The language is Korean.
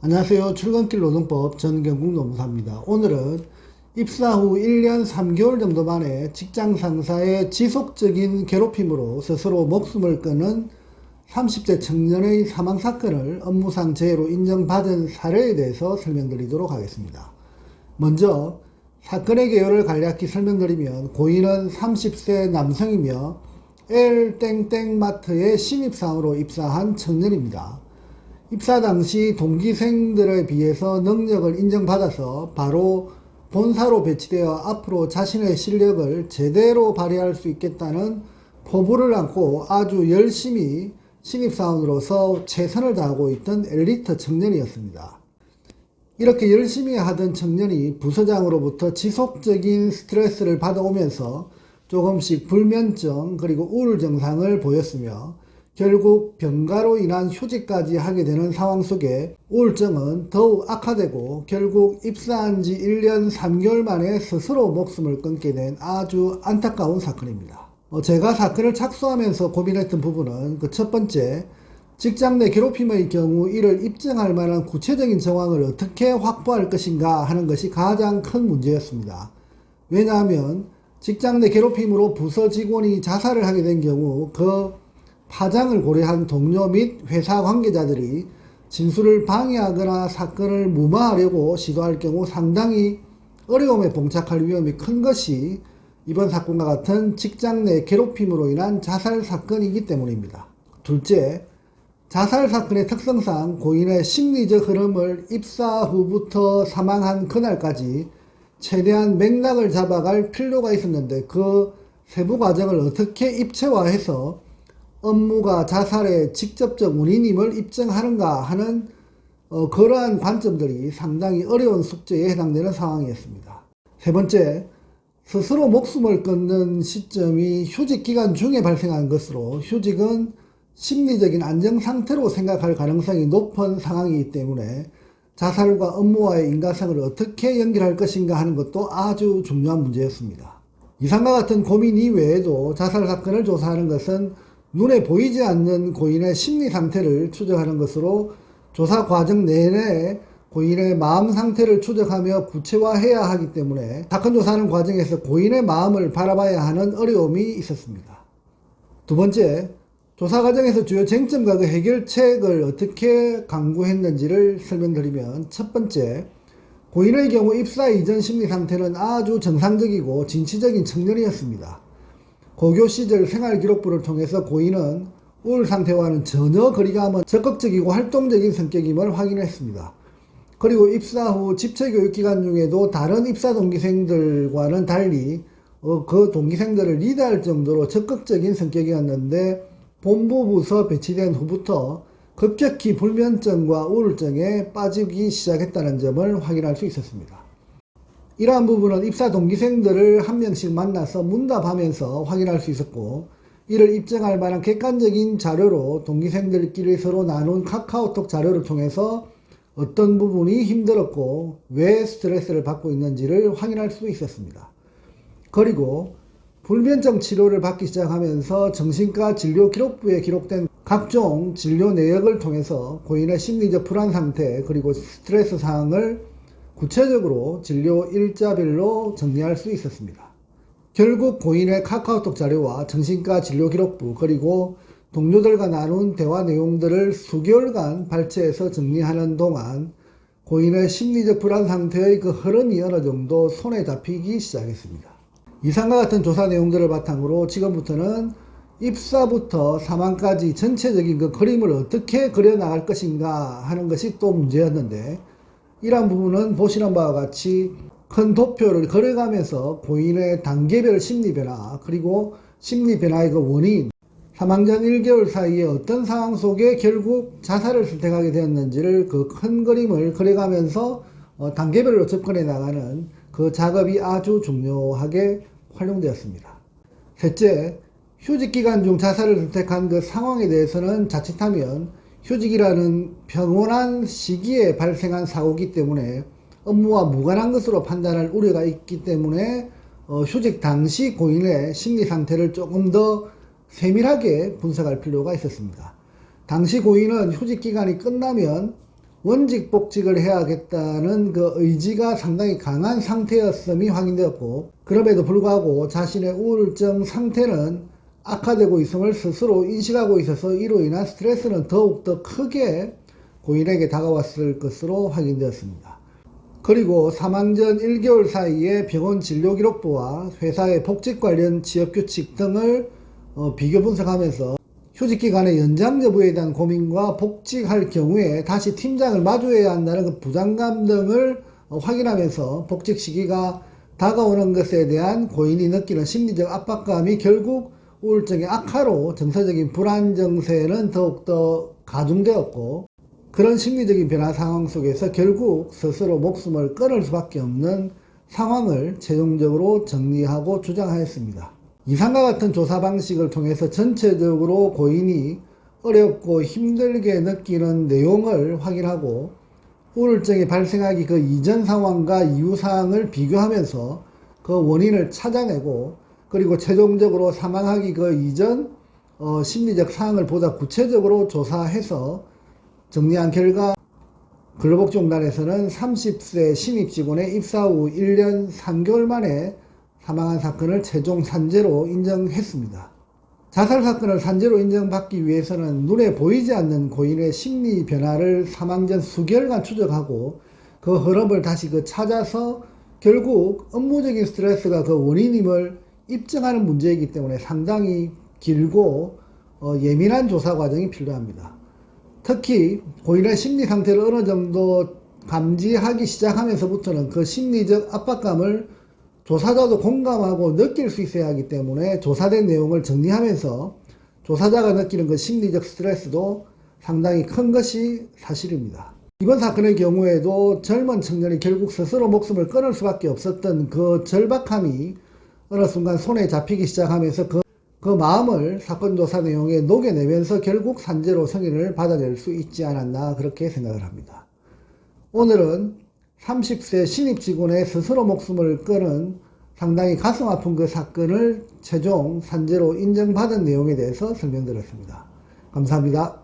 안녕하세요. 출근길 노동법 전경국 노무사입니다. 오늘은 입사 후 1년 3개월 정도 만에 직장 상사의 지속적인 괴롭힘으로 스스로 목숨을 끊은 30대 청년의 사망 사건을 업무상 재해로 인정받은 사례에 대해서 설명드리도록 하겠습니다. 먼저 사건의 개요를 간략히 설명드리면, 고인은 30세 남성이며 L땡땡마트의 신입사원으로 입사한 청년입니다. 입사 당시 동기생들에 비해서 능력을 인정받아서 바로 본사로 배치되어 앞으로 자신의 실력을 제대로 발휘할 수 있겠다는 포부를 안고 아주 열심히 신입사원으로서 최선을 다하고 있던 엘리트 청년이었습니다. 이렇게 열심히 하던 청년이 부서장으로부터 지속적인 스트레스를 받아오면서 조금씩 불면증 그리고 우울 증상을 보였으며, 결국 병가로 인한 휴직까지 하게 되는 상황 속에 우울증은 더욱 악화되고 결국 입사한 지 1년 3개월 만에 스스로 목숨을 끊게 된 아주 안타까운 사건입니다. 제가 사건을 착수하면서 고민했던 부분은 그 첫 번째, 직장 내 괴롭힘의 경우 이를 입증할 만한 구체적인 정황을 어떻게 확보할 것인가 하는 것이 가장 큰 문제였습니다. 왜냐하면 직장 내 괴롭힘으로 부서 직원이 자살을 하게 된 경우 그 파장을 고려한 동료 및 회사 관계자들이 진술을 방해하거나 사건을 무마하려고 시도할 경우 상당히 어려움에 봉착할 위험이 큰 것이 이번 사건과 같은 직장 내 괴롭힘으로 인한 자살 사건이기 때문입니다. 둘째, 자살 사건의 특성상 고인의 심리적 흐름을 입사 후부터 사망한 그날까지 최대한 맥락을 잡아갈 필요가 있었는데, 그 세부 과정을 어떻게 입체화해서 업무가 자살의 직접적 원인임을 입증하는가 하는 그러한 관점들이 상당히 어려운 숙제에 해당되는 상황이었습니다. 세 번째, 스스로 목숨을 끊는 시점이 휴직 기간 중에 발생한 것으로, 휴직은 심리적인 안정 상태로 생각할 가능성이 높은 상황이기 때문에 자살과 업무와의 인과성을 어떻게 연결할 것인가 하는 것도 아주 중요한 문제였습니다. 이상과 같은 고민 이외에도 자살 사건을 조사하는 것은 눈에 보이지 않는 고인의 심리 상태를 추적하는 것으로, 조사 과정 내내 고인의 마음 상태를 추적하며 구체화해야 하기 때문에 사건 조사하는 과정에서 고인의 마음을 바라봐야 하는 어려움이 있었습니다. 두 번째, 조사 과정에서 주요 쟁점과 그 해결책을 어떻게 강구했는지를 설명드리면, 첫 번째, 고인의 경우 입사 이전 심리 상태는 아주 정상적이고 진취적인 청년이었습니다. 고교 시절 생활기록부를 통해서 고인은 우울 상태와는 전혀 거리가 먼 적극적이고 활동적인 성격임을 확인했습니다. 그리고 입사 후 집체교육기간 중에도 다른 입사 동기생들과는 달리 그 동기생들을 리드할 정도로 적극적인 성격이었는데, 본부 부서 배치된 후부터 급격히 불면증과 우울증에 빠지기 시작했다는 점을 확인할 수 있었습니다. 이러한 부분은 입사 동기생들을 한 명씩 만나서 문답하면서 확인할 수 있었고, 이를 입증할 만한 객관적인 자료로 동기생들끼리 서로 나눈 카카오톡 자료를 통해서 어떤 부분이 힘들었고 왜 스트레스를 받고 있는지를 확인할 수 있었습니다. 그리고 불면증 치료를 받기 시작하면서 정신과 진료 기록부에 기록된 각종 진료 내역을 통해서 고인의 심리적 불안 상태 그리고 스트레스 사항을 구체적으로 진료 일자별로 정리할 수 있었습니다. 결국 고인의 카카오톡 자료와 정신과 진료 기록부 그리고 동료들과 나눈 대화 내용들을 수개월간 발췌해서 정리하는 동안 고인의 심리적 불안 상태의 그 흐름이 어느 정도 손에 잡히기 시작했습니다. 이상과 같은 조사 내용들을 바탕으로 지금부터는 입사부터 사망까지 전체적인 그 그림을 어떻게 그려나갈 것인가 하는 것이 또 문제였는데, 이러한 부분은 보시는 바와 같이 큰 도표를 그려가면서 고인의 단계별 심리 변화 그리고 심리 변화의 그 원인, 사망 전 1개월 사이에 어떤 상황 속에 결국 자살을 선택하게 되었는지를 그 큰 그림을 그려가면서 단계별로 접근해 나가는 그 작업이 아주 중요하게 활용되었습니다. 셋째, 휴직 기간 중 자살을 선택한 그 상황에 대해서는 자칫하면 휴직이라는 평온한 시기에 발생한 사고이기 때문에 업무와 무관한 것으로 판단할 우려가 있기 때문에 휴직 당시 고인의 심리 상태를 조금 더 세밀하게 분석할 필요가 있었습니다. 당시 고인은 휴직 기간이 끝나면 원직 복직을 해야겠다는 그 의지가 상당히 강한 상태였음이 확인되었고, 그럼에도 불구하고 자신의 우울증 상태는 악화되고 있음을 스스로 인식하고 있어서 이로 인한 스트레스는 더욱더 크게 고인에게 다가왔을 것으로 확인되었습니다. 그리고 사망 전 1개월 사이에 병원 진료 기록부와 회사의 복직 관련 지역규칙 등을 비교 분석하면서 휴직기간의 연장 여부에 대한 고민과 복직할 경우에 다시 팀장을 마주해야 한다는 그 부담감 등을 확인하면서 복직 시기가 다가오는 것에 대한 고인이 느끼는 심리적 압박감이 결국 우울증의 악화로 정서적인 불안 증세는 더욱더 가중되었고, 그런 심리적인 변화 상황 속에서 결국 스스로 목숨을 끊을 수밖에 없는 상황을 최종적으로 정리하고 주장하였습니다. 이상과 같은 조사 방식을 통해서 전체적으로 고인이 어렵고 힘들게 느끼는 내용을 확인하고 우울증이 발생하기 그 이전 상황과 이후 상황을 비교하면서 그 원인을 찾아내고, 그리고 최종적으로 사망하기 그 이전 심리적 상황을 보다 구체적으로 조사해서 정리한 결과 근로복지공단에서는 30세 신입 직원의 입사 후 1년 3개월 만에 사망한 사건을 최종 산재로 인정했습니다. 자살 사건을 산재로 인정받기 위해서는 눈에 보이지 않는 고인의 심리 변화를 사망 전 수개월간 추적하고 그 흐름을 다시 찾아서 결국 업무적인 스트레스가 그 원인임을 입증하는 문제이기 때문에 상당히 길고 예민한 조사 과정이 필요합니다. 특히 고인의 심리 상태를 어느 정도 감지하기 시작하면서부터는 그 심리적 압박감을 조사자도 공감하고 느낄 수 있어야 하기 때문에 조사된 내용을 정리하면서 조사자가 느끼는 그 심리적 스트레스도 상당히 큰 것이 사실입니다. 이번 사건의 경우에도 젊은 청년이 결국 스스로 목숨을 끊을 수밖에 없었던 그 절박함이 어느 순간 손에 잡히기 시작하면서 그 마음을 사건 조사 내용에 녹여내면서 결국 산재로 승인을 받아낼 수 있지 않았나, 그렇게 생각을 합니다. 오늘은 30세 신입 직원의 스스로 목숨을 끊은 상당히 가슴 아픈 그 사건을 최종 산재로 인정받은 내용에 대해서 설명드렸습니다. 감사합니다.